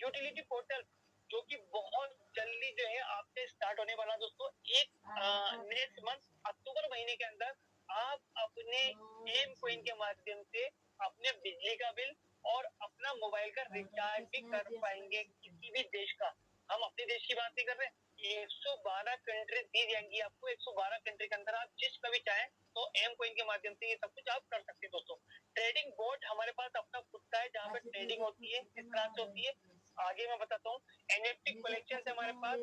Utility portal जो कि बहुत जल्दी जो है आपसे स्टार्ट होने वाला दोस्तों। एक नेक्स्ट मंथ अक्टूबर महीने के अंदर आप अपने एम कॉइन के माध्यम से अपने बिजली का बिल और अपना मोबाइल का रिचार्ज भी कर पाएंगे किसी भी देश का। हम अपने देश की बात नहीं कर रहे, 112 कंट्री दी जाएंगी आपको। 112 कंट्री के अंदर आप जिसका भी चाहें तो एम कॉइन के माध्यम से ये सब कुछ आप कर सकते हैं दोस्तों। ट्रेडिंग बोर्ड हमारे पास अपना खुद का है जहाँ पे ट्रेडिंग होती है, किस तरह से होती है आगे मैं बताता हूँ। एनएफटी कलेक्शन है हमारे पास,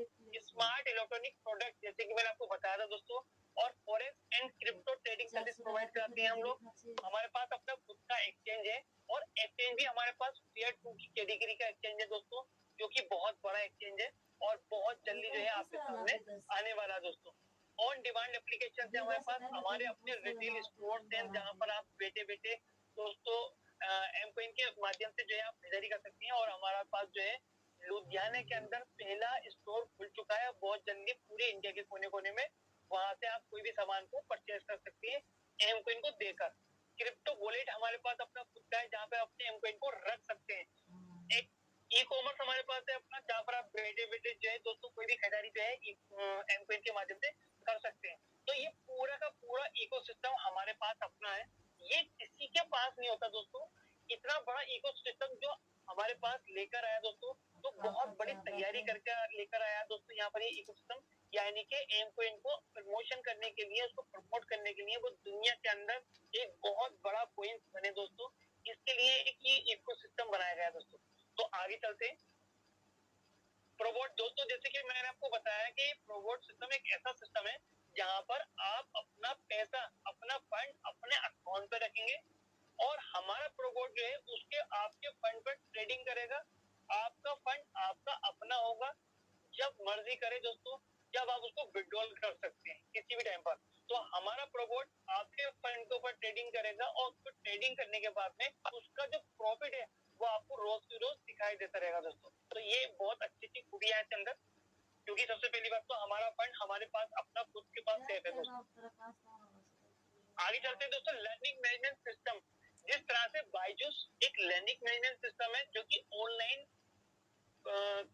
स्मार्ट इलेक्ट्रॉनिक प्रोडक्ट जैसे कि मैंने आपको बताया था दोस्तों, और forex and crypto trading service provide करते हैं हम लोग। हमारे पास अपना खुद का एक्सचेंज है और एक्सचेंज भी हमारे पास फेयर 2 की कैटेगरी का एक्सचेंज है दोस्तों, जो कि बहुत बड़ा एक्सचेंज है और बहुत जल्दी जो है आपके सामने आने वाला है दोस्तों। ऑन डिमांड एप्लीकेशन है हमारे पास, हमारे अपने रिटेल स्टोर हैं जहाँ पर आप बैठे बैठे दोस्तों एम कॉइन के माध्यम से जो है आप खरीदारी कर सकते हैं। और हमारे पास जो है लुधियाना के अंदर पहला स्टोर खुल चुका है, बहुत जल्दी पूरे इंडिया के कोने कोने में वहां से आप कोई भी सामान को परचेज कर सकते हैं एम कॉइन को देकर। क्रिप्टो वॉलेट हमारे पास अपना खुद का है जहाँ पे अपने एम कॉइन को रख सकते हैं। एक ई कॉमर्स हमारे पास है अपना, जहाँ पर आप बैठे बैठे जो है दोस्तों कोई भी खरीदारी जो है एम कॉइन के माध्यम से कर सकते हैं। तो ये पूरा का पूरा इकोसिस्टम हमारे पास अपना है, ये किसी के पास नहीं होता दोस्तों। इतना बड़ा इकोसिस्टम जो हमारे पास लेकर आया दोस्तों, तो बहुत बड़ी तैयारी करके लेकर आया दोस्तों यहाँ पर ये इकोसिस्टम। यानी कि एम कॉइन को प्रमोशन करने के लिए, उसको प्रमोट करने के लिए वो दुनिया के अंदर एक बहुत बड़ा पॉइंट बने दोस्तों। इसके लिए एक ये इकोसिस्टम बनाया गया दोस्तों। तो आगे चलते हैं। प्रोबोट दोस्तों, जैसे कि मैंने आपको बताया कि प्रोबोट सिस्टम एक ऐसा सिस्टम है जहां पर आप अपना पैसा, अपना फंड अपने अकाउंट पे रखेंगे और हमारा प्रोबोट जो है उसके आपके फंड पर ट्रेडिंग करेगा। आपका फंड आपका अपना होगा, जब मर्जी करे दोस्तों, जब आप उसको विड्रॉल कर सकते हैं किसी भी टाइम पर। तो हमारा प्रोबोट आपके फंड के ऊपर ट्रेडिंग करेगा और उसको ट्रेडिंग करने के बाद में उसका जो प्रॉफिट है वो आपको रोज की रोज दिखाई देता रहेगा दोस्तों। तो ये बहुत अच्छी अच्छी खूबियां है इसके अंदर, क्योंकि सबसे पहली बात तो हमारा फंड हमारे पास अपना खुद के पास सेफ है दोस्तों। आगे चलते हैं दोस्तों, लर्निंग मैनेजमेंट सिस्टम। जिस तरह से बायजूस एक लर्निंग मैनेजमेंट सिस्टम है जो कि ऑनलाइन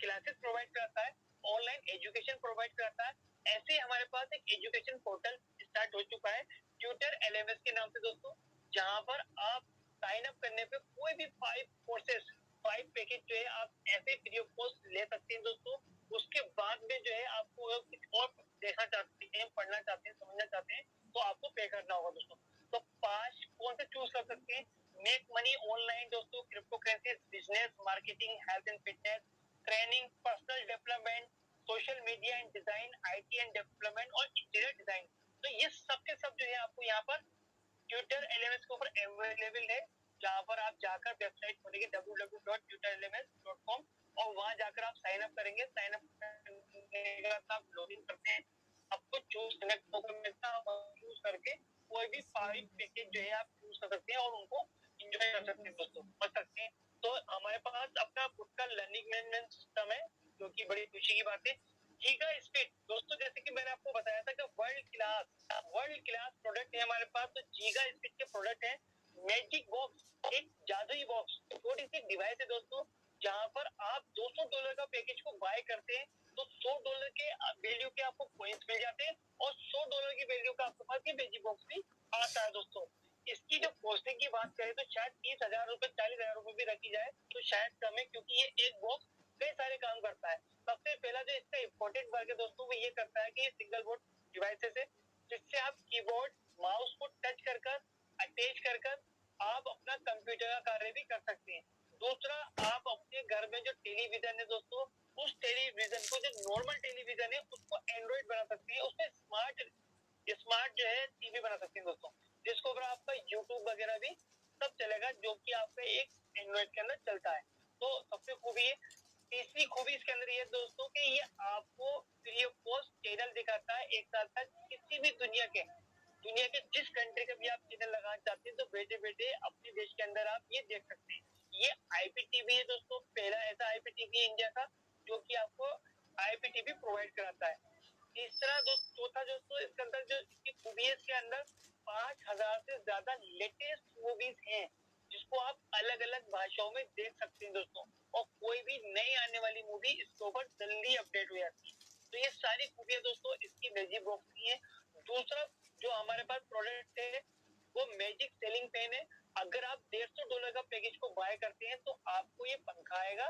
क्लासेस प्रोवाइड करता है, ऑनलाइन एजुकेशन प्रोवाइड करता है, ऐसे ही हमारे पास एक एजुकेशन पोर्टल स्टार्ट हो चुका है ट्यूटर एलएमएस के नाम से दोस्तों, जहां पर आप साइन अप करने पे कोई भी 5 कोर्सेस, 5 पैकेज जो है आप ऐसे फ्री ऑफ कॉस्ट ले सकते हैं दोस्तों। उसके बाद में जो है आपको कुछ और देखना चाहते हैं, पढ़ना चाहते हैं, समझना चाहते हैं, तो आपको पे करना होगा दोस्तों। तो 5 कौन से चूज कर सकते हैं? मेक मनी ऑनलाइन दोस्तों, crypto currency, business, marketing, health and fitness, training, personal development, social media and design, IT and development और इंटीरियर डिजाइन। तो ये सब के सब जो है आपको यहाँ पर ट्विटर एलएमएस के ऊपर अवेलेबल है, जहाँ पर आप जाकर वेबसाइट खोलेंगे www.twitterlms.com और वहां जाकर आप साइन अप करेंगे। साइन अप करने के बाद आप लॉग इन करते हैं, आपको चूज सेलेक्ट टोकन मिलता है और चूज करके कोई भी 5 पैकेज जो है आप चूज कर सकते हैं और उनको एंजॉय कर सकते हैं दोस्तों, कर सकते हैं। तो हमारे पास अपना खुद का लर्निंग मैनेजमेंट सिस्टम है, जो कि बड़ी खुशी की बात है। गीगा स्पीड दोस्तों, जैसे कि मैंने आपको बताया था कि वर्ल्ड क्लास प्रोडक्ट है हमारे पास। तो गीगा स्पीड के प्रोडक्ट है मैजिक बॉक्स, एक जादुई बॉक्स, छोटी सी डिवाइस है दोस्तों, जहां पर आप $200 का पैकेज को बाय करते हैं तो $100 के वैल्यू के आपको कॉइन्स मिल जाते हैं और $100 की वैल्यू का आपके पास ये मैजिक बॉक्स भी आता है दोस्तों। इसकी जो कॉस्टिंग की बात करें तो शायद 30,000 रुपए, 40,000 रुपए भी रखी जाए तो शायद कम है, क्योंकि ये एक बॉक्स कई सारे काम करता है। सबसे पहला जो इसका इम्पोर्टेंट वर्क है दोस्तों, वो ये करता है कि ये सिंगल बोर्ड डिवाइसेस है, जिससे आप कीबोर्ड माउस को टच कर कर, अटैच कर कर आप अपना कंप्यूटर का कार्य भी कर सकते हैं। दूसरा, आप अपने घर में जो टेलीविजन है दोस्तों, उस टेलीविजन को, जो नॉर्मल टेलीविजन है उसको एंड्रॉइड बना सकते हैं, उसमें स्मार्ट स्मार्ट जो है टीवी बना सकते हैं दोस्तों, जिसको ऊपर आपका यूट्यूब वगैरह भी सब चलेगा, जो कि आपका एक एंड्रॉइड के अंदर चलता है। तो सबसे खूबी है। तीसरी खूबी इसके अंदर ये दोस्तों कि ये आपको फ्री ऑफ कॉस्ट चैनल दिखाता है, एक साथ साथ किसी भी दुनिया के जिस कंट्री का भी आप चैनल लगाना चाहते हैं तो बैठे बैठे अपने देश के अंदर आप ये देख सकते हैं। ये आईपीटीवी है दोस्तों, पहला ऐसा आईपीटीवी इंडिया का जो कि आपको आईपीटीवी प्रोवाइड कराता है। तीसरा चौथा दोस्तों, इसके अंदर जो इसकी खूबी है, इसके अंदर 5,000 से ज्यादा लेटेस्ट मूवीज हैं, जिसको आप अलग अलग भाषाओं में देख सकते हैं दोस्तों। और कोई भी नई आने वाली मूवी इसके ऊपर जल्दी अपडेट हो जाती है। तो ये सारी खूबियां दोस्तों इसकी मैजिक बॉक्स की है। दूसरा जो हमारे पास प्रोडक्ट है वो मैजिक सेलिंग पेन है। अगर आप $150 का पैकेज को बाय करते हैं तो आपको ये पंखा आएगा,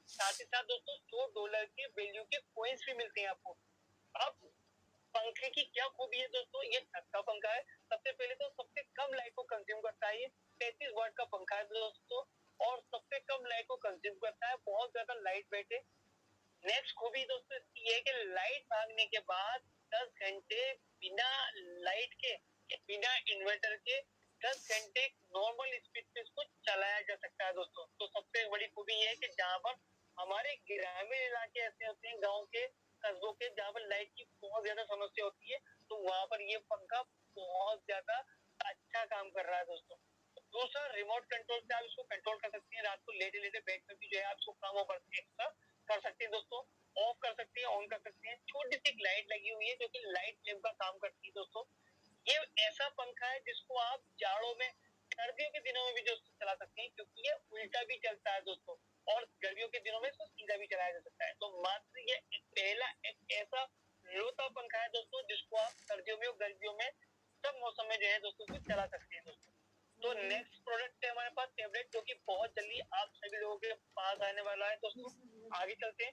साथ ही साथ दोस्तों $100 के वैल्यू के कॉइन्स भी मिलते हैं आपको। अब पंखे की क्या खूबी है दोस्तों, ये छत का पंखा है। सबसे पहले तो सबसे कम लाइट को कंज्यूम करता है, ये 33 वाट का पंखा है दोस्तों, और सबसे कम लाइट को कंज्यूम करता है, बहुत ज्यादा लाइट वेट है। नेक्स्ट खूबी दोस्तों इसकी है कि लाइट भागने के बाद 10 घंटे बिना लाइट के, बिना इन्वर्टर के 10 घंटे नॉर्मल स्पीड पे इसको चलाया जा सकता है दोस्तों। तो सबसे बड़ी खूबी ये है कि जहाँ पर हमारे ग्रामीण इलाके ऐसे होते हैं, गाँव के कस्बों के, जहाँ पर लाइट की बहुत ज्यादा समस्या होती है, तो वहाँ पर ये पंखा बहुत ज्यादा अच्छा काम कर रहा है दोस्तों। दूसरा, रिमोट कंट्रोल से आप इसको कंट्रोल कर सकते हैं। रात को लेटे लेटे बेड में भी जो है आप इसको काम ओवर एक्स्ट्रा कर सकते हैं दोस्तों, ऑफ कर सकते हैं, ऑन कर सकते हैं। छोटी सी लाइट लगी हुई है जो कि लाइट लैंप का काम करती है दोस्तों। ये ऐसा पंखा है जिसको आप जाड़ों में, सर्दियों के दिनों में भी दोस्तों चला सकते हैं, क्योंकि ये उल्टा भी चलता है दोस्तों, और गर्मियों के दिनों में इसको सीधा भी चलाया जा सकता है। तो मात्र ये पहला एक ऐसा लोता पंखा है दोस्तों जिसको आप सर्दियों में और गर्मियों में सब मौसम में जो है दोस्तों इसको चला सकते हैं दोस्तों। तो नेक्स्ट प्रोडक्ट है हमारे पास टेबलेट, जो कि बहुत जल्दी आप सभी लोगों के पास आने वाला है दोस्तों। आगे चलते हैं।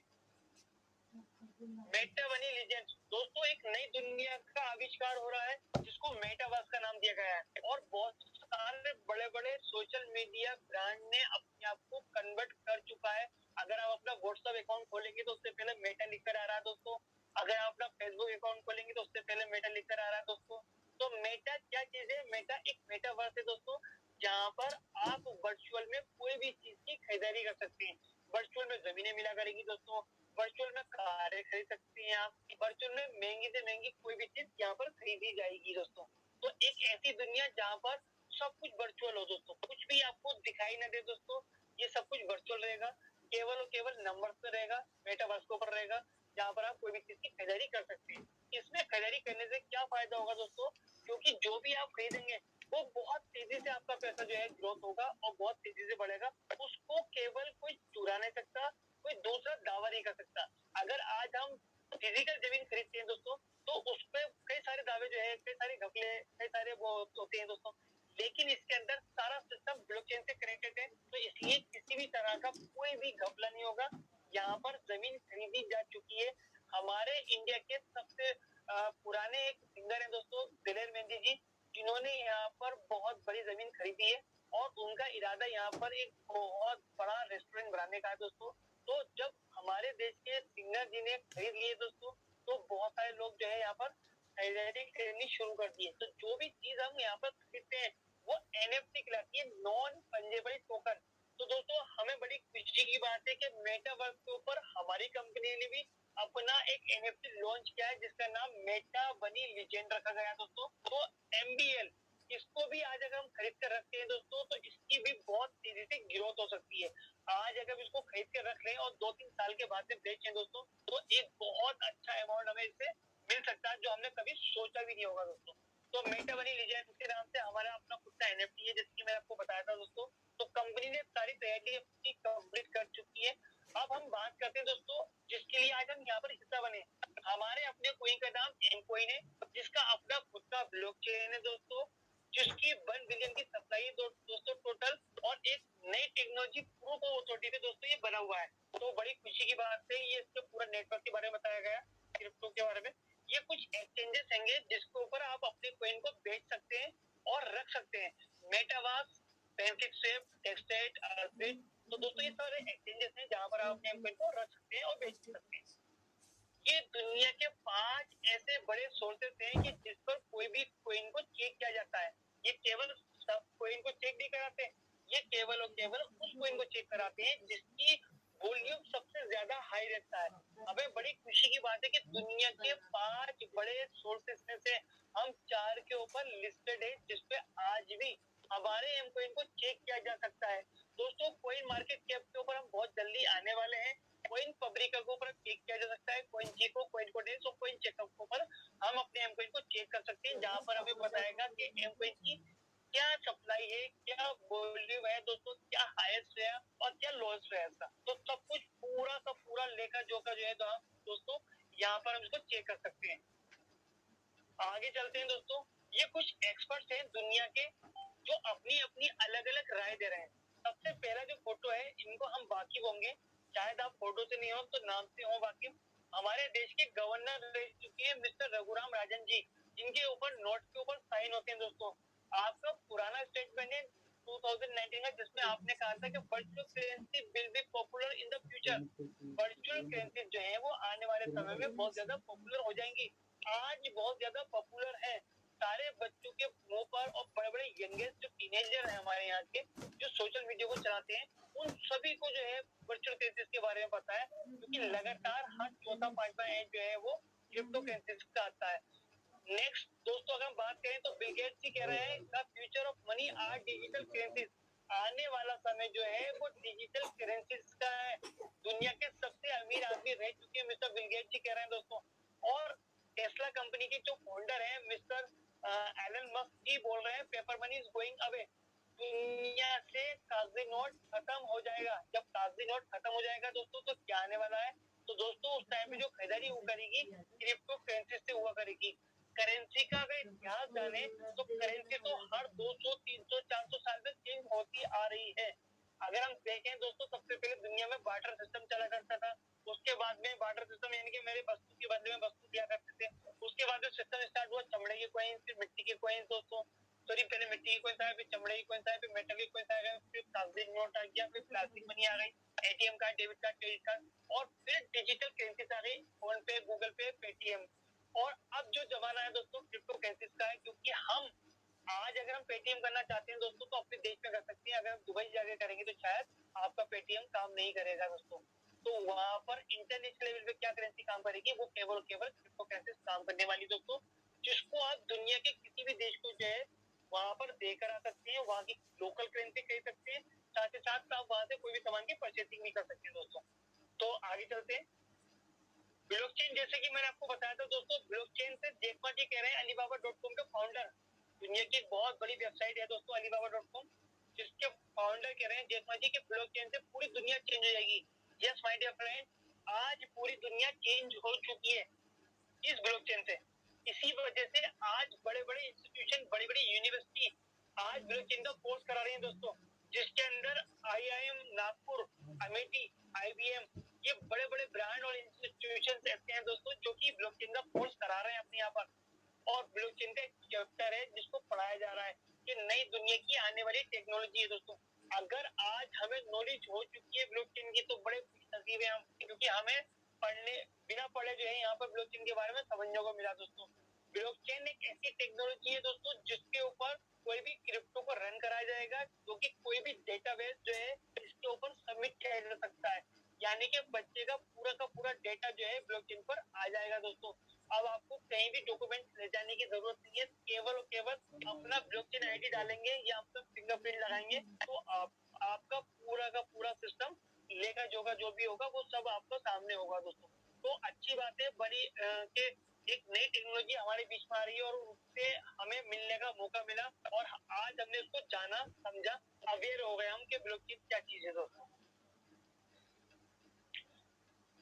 मेटा बनी लीजेंड दोस्तों, एक नई दुनिया का आविष्कार हो रहा है जिसको मेटावर्स का नाम दिया गया है, और बहुत सारे बड़े बड़े सोशल मीडिया ब्रांड ने अपने आप को कन्वर्ट कर चुका है। अगर आप अपना व्हाट्सएप अकाउंट खोलेंगे तो उससे पहले मेटा लिखकर आ रहा है दोस्तों। अगर आप अपना फेसबुक अकाउंट खोलेंगे तो उससे पहले मेटा लिखकर आ रहा है दोस्तों। तो मेटा क्या चीज है? मेटा एक मेटावर्स है दोस्तों, जहाँ पर आप वर्चुअल में कोई भी चीज की खरीदारी कर सकते हैं। वर्चुअल में जमीनें मिला करेगी दोस्तों, वर्चुअल में कारें खरीद सकते हैं आप, वर्चुअल में महंगी से महंगी कोई भी चीज यहाँ पर खरीदी जाएगी दोस्तों। तो एक ऐसी दुनिया जहाँ पर सब कुछ वर्चुअल हो दोस्तों, कुछ भी आपको दिखाई न दे दोस्तों, ये सब कुछ वर्चुअल रहेगा, केवल और केवल नंबर पे रहेगा, मेटावर्स के ऊपर रहेगा, जहाँ पर आप कोई भी चीज की खरीदारी कर सकते हैं। इसमें खरीदारी करने से क्या फायदा होगा दोस्तों, क्योंकि जो भी आप खरीदेंगे वो बहुत तेजी से आपका पैसा जो है ग्रोथ होगा और बहुत तेजी से बढ़ेगा। उसको केवल कोई चुरा नहीं सकता, कोई दूसरा दावा नहीं कर सकता। अगर आज हम फिजिकल जमीन खरीदते हैं दोस्तों, तो उस पर कई सारे दावे जो है, कई सारे घपले, कई सारे वो होते हैं दोस्तों, लेकिन इसके अंदर सारा सिस्टम ब्लॉकचेन से कनेक्टेड है, तो इसलिए किसी भी तरह का कोई भी घपला नहीं होगा। यहाँ पर जमीन खरीदी जा चुकी है। हमारे इंडिया के सबसे पुराने एक सिंगर है दोस्तों, दिलेर मेहंदी जी, जिन्होंने यहाँ पर बहुत बड़ी जमीन खरीदी है, और उनका इरादा यहाँ पर एक बहुत बड़ा रेस्टोरेंट बनाने का है दोस्तों। तो जब हमारे देश के सिंगर जी ने खरीद लिए दोस्तों, तो बहुत सारे लोग जो है यहाँ पर खरीदारी करनी शुरू कर दी है। तो जो भी चीज हम यहाँ पर खरीदते हैं वो एनएफटी कहलाती है, नॉन फंजेबल टोकन। तो दोस्तों हमें बड़ी खुशी की बात है कि मेटावर्स के ऊपर हमारी कंपनी ने भी अपना एक एनएफटी लॉन्च किया है जिसका नाम मेटा बनी लीजेंड रखा गया दोस्तों। तो एमबीएल, इसको भी आज अगर हम खरीद कर रखते हैं दोस्तों, तो इसकी भी बहुत तेजी से ग्रोथ हो सकती है। आज अगर इसको खरीद कर रख लें और 2-3 साल के बाद में बेचें दोस्तों, तो एक बहुत अच्छा अमाउंट हमें इससे मिल सकता है, जो हमने कभी सोचा भी नहीं होगा दोस्तों। तो मेटा बनी लीजेंड के नाम से हमारा अपना खुद का एनएफटी है, जिसकी मैं आपको बताया था दोस्तों। तो कंपनी ने सारी तैयारी अपनी कंप्लीट कर चुकी है। अब हम बात करते हैं दोस्तों जिसके लिए आज हम यहाँ पर हिस्सा बने। हमारे अपने कोइन का नाम एम कोइन है, जिसका अपना खुद का ब्लॉकचेन है दोस्तों, जिसकी 1 बिलियन की सप्लाई है दोस्तों टोटल, और एक नई टेक्नोलॉजी प्रूफ ऑफ अथॉरिटी पे दोस्तों ये बना हुआ है। तो बड़ी खुशी की बात है, ये इसके पूरा नेटवर्क के बारे में बताया गया, क्रिप्टो के बारे में। ये कुछ एक्सचेंजेस होंगे जिसके ऊपर आप अपने कोइन को बेच सकते हैं और रख सकते हैं। मेटावर्स, पैनकेकस्वैप, टेक्सटेट, अर्बिट। तो दोस्तों ये सारे एक्सचेंजेस हैं जहां पर आप अपने कोइन को रख सकते हैं और बेच सकते हैं। ये दुनिया के 5 ऐसे बड़े सोर्सेस हैं कि जिस पर कोई भी कोइन को चेक किया जाता है। ये केवल सब कोइन को चेक नहीं कराते, ये केवल और केवल उस कोइन को चेक कराते हैं जिसकी वॉल्यूम सबसे ज्यादा हाई रहता है। हमें बड़ी खुशी की बात है कि दुनिया के 5 बड़े सोर्सेस में से हम 4 के ऊपर लिस्टेड है, जिसपे आज भी हमारे एम कोइन को चेक किया जा सकता है। दोस्तों कोइन मार्केट कैप के ऊपर हम बहुत जल्दी आने वाले हैं। कोइन फैब्रिका के ऊपर चेक किया जा सकता है, कोइन जीको, कोइन कोडेक्स और कोइन चेकअप के ऊपर हम अपने एम कोइन को चेक कर सकते हैं, जहां पर हमें बताएगा कि एम कोइन की क्या सप्लाई है, क्या वॉल्यूम है दोस्तों, क्या हाईएस्ट है और क्या लोएस्ट है इसका, तो सब कुछ पूरा का पूरा लेखा जोखा जो है दोस्तों यहाँ पर हम इसको चेक कर सकते हैं। आगे चलते हैं दोस्तों, ये कुछ एक्सपर्ट्स हैं दुनिया के जो अपनी अपनी अलग अलग राय दे रहे हैं। सबसे पहला जो फोटो है, इनको हम वाकिफ होंगे, शायद आप फोटो से नहीं हो तो नाम से हो वाकिफ। हमारे देश के गवर्नर रह चुके हैं मिस्टर रघुराम राजन जी, जिनके ऊपर नोट के ऊपर साइन होते हैं दोस्तों। आपका पुराना स्टेटमेंट है 2019 का, जिसमें आपने कहा था कि virtual currency will be popular in the future. Virtual currency जो है वो आने वाले समय में बहुत ज्यादा पॉपुलर हो जाएंगी। आज बहुत ज्यादा पॉपुलर है सारे बच्चों के मुंह पर, और बड़े बड़े यंगेस्ट जो टीनेजर हैं हमारे यहाँ के, जो सोशल मीडिया को चलाते हैं, उन सभी को जो है वर्चुअल करेंसीज के बारे में पता है, क्योंकि लगातार हर चौथा पांचवा एज जो है वो क्रिप्टो करेंसीज का आता है। नेक्स्ट दोस्तों, अगर हम बात करें तो बिल गेट्स ही कह रहे हैं the future of money are digital currencies. आने वाला समय जो है वो डिजिटल करेंसीज का है। दुनिया के सबसे अमीर आदमी रह चुके हैं मिस्टर बिल गेट्स ही कह रहे हैं दोस्तों। और टेस्ला कंपनी के जो फाउंडर है मिस्टर एलन मस्क जी बोल रहे हैं paper money is going away. दुनिया से कागजी नोट खत्म हो जाएगा। जब कागजी नोट खत्म हो जाएगा दोस्तों तो क्या आने वाला है, तो दोस्तों उस टाइम पे जो खरीदारी वो करेगी क्रिप्टो करेंसी से हुआ करेगी। करेंसी का अगर इतिहास जाने तो करेंसी तो हर 200, 300, 400 साल में चेंज होती आ रही है। अगर हम देखें दोस्तों, सबसे पहले दुनिया में बार्टर सिस्टम चला करता था। उसके बाद में बार्टर सिस्टम यानी कि मेरे वस्तु के बदले में वस्तु दिया करते थे। उसके बाद में सिस्टम स्टार्ट हुआ चमड़े के कॉइन्स, फिर मिट्टी के कॉइन्स दोस्तों। सॉरी, पहले मिट्टी के कॉइन्स आया, फिर चमड़े के कॉइन्स आया, फिर मेटल के कॉइन्स आ गए, फिर कागजी नोट आ गया, फिर प्लास्टिक मनी आ गई, ATM card, debit card, credit card, और फिर डिजिटल करेंसीज आ गई, फोन पे, गूगल पे, पेटीएम। और अब जो जमाना है दोस्तों क्रिप्टो करेंसीज का है, क्योंकि हम आज अगर हम पेटीएम करना चाहते हैं दोस्तों तो अपने देश में कर सकते हैं। अगर हम दुबई जाके करेंगे तो शायद आपका पेटीएम काम नहीं करेगा दोस्तों। तो वहां पर इंटरनेशनल लेवल पे क्या करेंसी काम करेगी, वो केवल केवल क्रिप्टो करेंसी काम करने वाली दोस्तों, जिसको आप दुनिया के किसी भी देश को जो है वहां पर देकर आ सकते हैं, वहां की लोकल करेंसी खरीद सकते हैं, साथ ही साथ आप वहां से कोई भी सामान की परचेसिंग भी कर सकते हैं दोस्तों। तो आगे चलते हैं। ब्लॉकचेन, जैसे कि मैंने आपको बताया था दोस्तों, ब्लॉकचेन से जेक मा जी कह रहे हैं, alibaba.com के फाउंडर। दुनिया की एक बहुत बड़ी वेबसाइट है दोस्तों alibaba.com, जिसके फाउंडर कह रहे हैं जेक मा जी के ब्लॉकचेन से पूरी दुनिया चेंज हो जाएगी। यस माय डियर फ्रेंड, आज पूरी दुनिया चेंज हो चुकी है इस ब्लॉकचेन से। इसी वजह से आज बड़े बड़े इंस्टीट्यूशन, बड़ी बड़ी यूनिवर्सिटी आज ब्लॉकचेन का कोर्स करा रहे हैं दोस्तों, जिसके अंदर आईआईएम नागपुर, अमेठी, आईबीएम, ये बड़े बड़े ब्रांड और इंस्टीट्यूशन ऐसे हैं दोस्तों जो कि ब्लॉकचेन का कोर्स करा रहे हैं अपने यहाँ पर। और ब्लॉकचेन का एक चैप्टर है जिसको पढ़ाया जा रहा है कि नई दुनिया की आने वाली टेक्नोलॉजी है दोस्तों। अगर आज हमें नॉलेज हो चुकी है ब्लॉकचेन की तो बड़े खुशनसीब हैं हम, क्योंकि हमें पढ़ने बिना पढ़े जो है यहाँ पर ब्लॉकचेन के बारे में समझने को मिला दोस्तों। ब्लॉकचेन एक ऐसी टेक्नोलॉजी है दोस्तों जिसके ऊपर कोई भी क्रिप्टो को रन कराया जाएगा, जो कि कोई भी डेटाबेस जो है इसके ऊपर सबमिट किया जा सकता है, यानी कि बच्चे का पूरा डेटा जो है ब्लॉकचेन पर आ जाएगा दोस्तों। अब आपको कहीं भी डॉक्यूमेंट ले जाने की जरूरत नहीं है, केवल और केवल अपना ब्लॉकचेन आईडी डालेंगे या अपना फिंगरप्रिंट लगाएंगे तो आपका का पूरा सिस्टम लेगा जोगा जो भी होगा वो सब आपको सामने होगा दोस्तों। तो अच्छी बात है, बड़ी के एक नई टेक्नोलॉजी हमारे बीच में आ रही है और उससे हमें मिलने का मौका मिला, और आज हमने उसको जाना समझा, अवेयर हो गए हम कि ब्लॉकचेन क्या चीज है दोस्तों।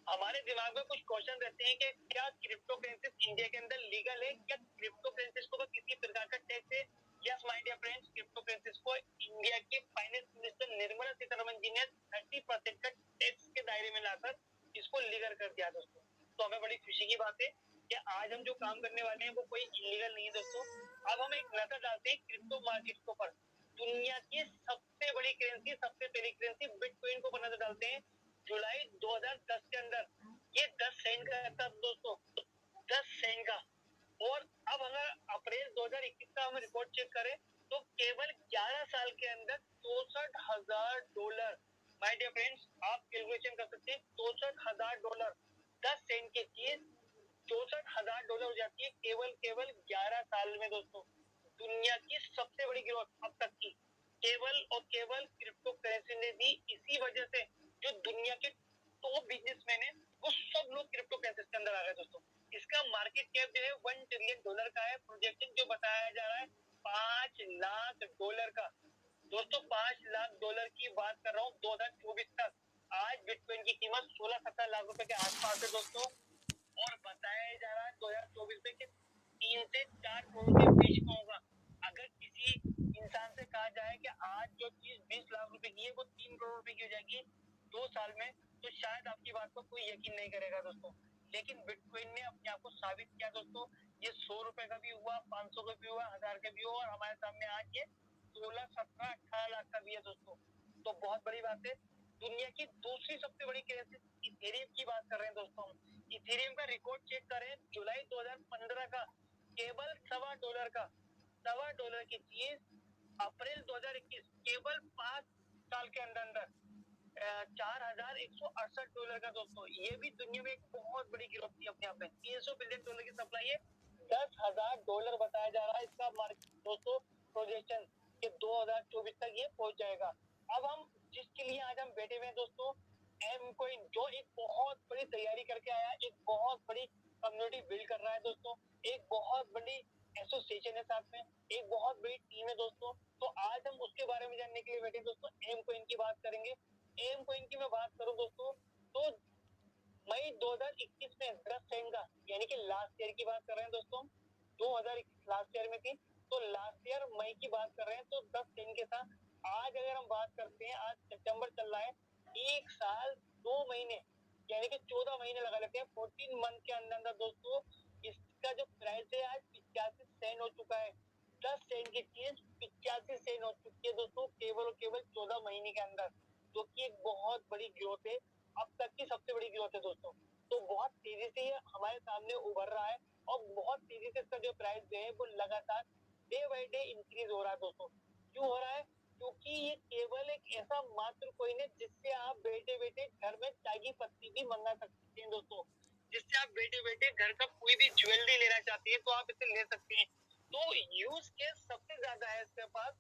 हमारे दिमाग में कुछ क्वेश्चन रहते हैं कि क्या क्रिप्टो करेंसीज इंडिया के अंदर लीगल है, क्या क्रिप्टो करेंसीज को किसी प्रकार का टैक्स है। Yes my dear friends, crypto currencies को इंडिया के फाइनेंस मिनिस्टर निर्मला सीतारमण जी ने 30% का टैक्स के दायरे में लाकर इसको लीगल कर दिया दोस्तों। तो हमें बड़ी खुशी की बात है कि आज हम जो काम करने वाले हैं वो कोई इलीगल नहीं है दोस्तों। अब हम एक नजर डालते हैं क्रिप्टो मार्केट के ऊपर। दुनिया की सबसे बड़ी करेंसी, सबसे पहली करेंसी बिटकॉइन को नजर डालते हैं। जुलाई 2010 के अंदर ये 10 सेंट का था दोस्तों, 10 सेंट का। और अब अगर अप्रैल 2021 का हम रिपोर्ट चेक करें तो केवल 11 साल के अंदर $64,000, माय डियर फ्रेंड्स आप कैलकुलेशन कर सकते हैं, $64,000 10 सेंट की चीज $64,000 हो जाती है केवल केवल 11 साल में दोस्तों। दुनिया की सबसे बड़ी ग्रोथ अब तक की केवल और केवल क्रिप्टो करेंसी ने दी। इसी वजह से जो दुनिया के टॉप बिजनेसमैन है वो सब लोग क्रिप्टो करेंसी के अंदर आ गए दोस्तों। इसका मार्केट कैप जो है $1 ट्रिलियन का है। प्रोजेक्शन जो बताया जा रहा है $5 लाख का। दोस्तों $5 लाख की बात कर रहा हूँ 2024 तक। आज बिटकॉइन की कीमत 16-17 लाख रुपए के आसपास है दोस्तों, और बताया जा रहा है 2024 में कि 3 से 4 करोड़ के बीच में होगा। अगर किसी इंसान से कहा जाए कि आज जो चीज 20 लाख रुपए की है वो 3 करोड़ रुपए की हो जाएगी 2 साल में, तो शायद आपकी बात पर कोई यकीन नहीं करेगा दोस्तों। लेकिन बिटकॉइन ने अपने आप को साबित किया दोस्तों। ये 100 रुपए का भी हुआ, 500 का भी हुआ, 1000 का भी हुआ, और हमारे सामने आज ये 16, 17, 18 लाख का भी है दोस्तों। तो बहुत बड़ी बात है। दुनिया की दूसरी सबसे बड़ी करेंसी इथेरियम की बात कर रहे हैं दोस्तों। इथेरियम का रिकॉर्ड चेक करें जुलाई 2015 का, केवल $1.25 का। $1.25 की चीज अप्रैल 2021 केवल 5 साल के अंदर अंदर $4168 का दोस्तों। ये भी दुनिया में एक बहुत बड़ी गिरोह थी अपने आप में। $300 बिलियन की सप्लाई है, $10,000 बताया जा रहा है इसका मार्केट दोस्तों प्रोजेक्शन कि 2024 तक ये पहुंच जाएगा। अब हम जिसके लिए आज हम बैठे हुए हैं दोस्तों, एम कोइन, जो एक बहुत बड़ी तैयारी करके आया, एक बहुत बड़ी कम्युनिटी बिल्ड कर रहा है दोस्तों, एक बहुत बड़ी एसोसिएशन है साथ में, एक बहुत बड़ी टीम है दोस्तों। तो आज हम उसके बारे में जानने के लिए बैठे दोस्तों, एम कोइन की बात करेंगे। एम कोइन की मैं बात करूं दोस्तों तो मई 2021 में 10 सेंट का, यानी कि लास्ट ईयर की बात कर रहे हैं दोस्तों, 2021 लास्ट ईयर में थी, तो लास्ट ईयर मई की बात कर रहे हैं, तो 10 सेंट के साथ आज अगर हम बात करते हैं, आज सितंबर चल रहा है, 1 साल 2 महीने यानी कि 14 महीने लगा लेते हैं, 14 मंथ के अंदर अंदर दोस्तों इसका जो प्राइस है आज 85 सेंट हो चुका है। 10 सेंट की चीज 85 सेंट हो चुकी है दोस्तों, केवल और केवल 14 महीने के अंदर, जो कि एक बहुत बड़ी ग्रोथ है, अब तक की सबसे बड़ी ग्रोथ है दोस्तों। तो बहुत तेजी से ये हमारे सामने उभर रहा है, और बहुत तेजी से इसका जो प्राइस है वो लगातार डे बाई डे इंक्रीज हो रहा है दोस्तों। क्यों हो रहा है? क्योंकि ये केवल एक ऐसा मात्र कॉइन है जिससे आप बैठे बैठे घर में चाय की पत्ती भी मंगा सकते हैं दोस्तों। जिससे आप बैठे बैठे घर का कोई भी ज्वेलरी लेना चाहते हैं तो आप इसे ले सकते हैं। तो यूज केस सबसे ज्यादा है इसके पास,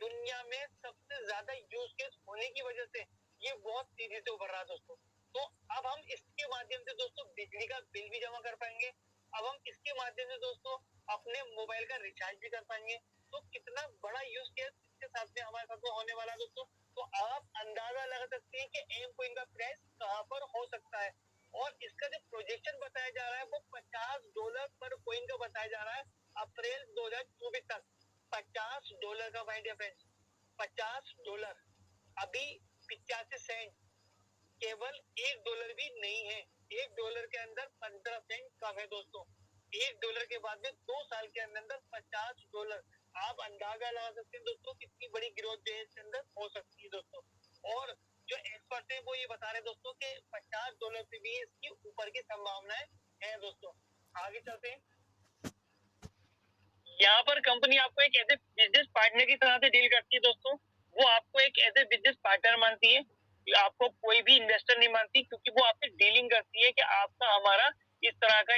दुनिया में सबसे ज्यादा यूज केस होने की वजह से ये बहुत तेजी से उभर रहा है दोस्तों। तो अब हम इसके माध्यम से दोस्तों बिजली का बिल भी जमा कर पाएंगे। अब हम इसके माध्यम से दोस्तों अपने मोबाइल का रिचार्ज भी कर पाएंगे। तो कितना बड़ा यूज केस इसके साथ में हमारे साथ में होने वाला है दोस्तों। तो आप अंदाजा लगा सकते हैं कि एम कोइन का प्राइस कहाँ पर हो सकता है। और इसका जो प्रोजेक्शन बताया जा रहा है वो $50 पर कॉइन का बताया जा रहा है अप्रैल 2024 तक। $50 का माय डियर फ्रेंड्स, $50। अभी 85 सेंट, केवल $1 भी नहीं है। $1 के अंदर 15 सेंट कम है दोस्तों। $1 के बाद में 2 साल के अंदर $50। आप अंदाजा लगा सकते हैं दोस्तों कितनी बड़ी ग्रोथ जो है इसके अंदर हो सकती है दोस्तों। और जो एक्सपर्ट है वो ये बता रहे हैं दोस्तों कि $50 से भी इसकी ऊपर की संभावनाएं है दोस्तों। आगे चलते हैं। यहाँ पर कंपनी आपको एक ऐसे बिजनेस पार्टनर की तरह से डील करती है दोस्तों। वो आपको एक ऐसे बिजनेस पार्टनर मानती है, आपको कोई भी इन्वेस्टर नहीं मानती, क्योंकि वो आपसे डीलिंग करती है कि आपका हमारा इस तरह का